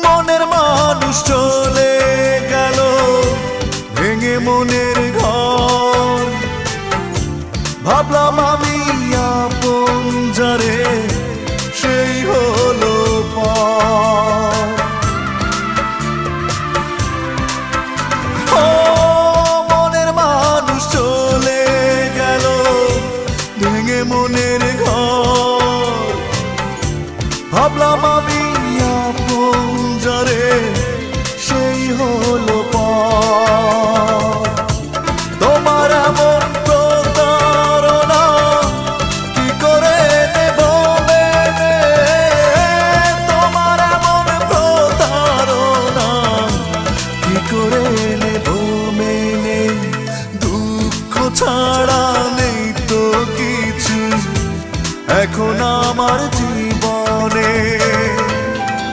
মনের মানুষ চলে গেল ভেঙে মনের ঘর। ভাবলাম আমি আপন যারে সেই হলো পর। ও মনের মানুষ চলে গেল ভেঙে মনের ঘর। ভাবলাম আমি আপন যারে সেই হলো পর। তোমার এমন প্রতারণা কি করে নেব মেনে? তোমার এমন প্রতারণা কি করে নেব মেনে? দুঃখ ছাড়া নেই তো কিছু এখন আমার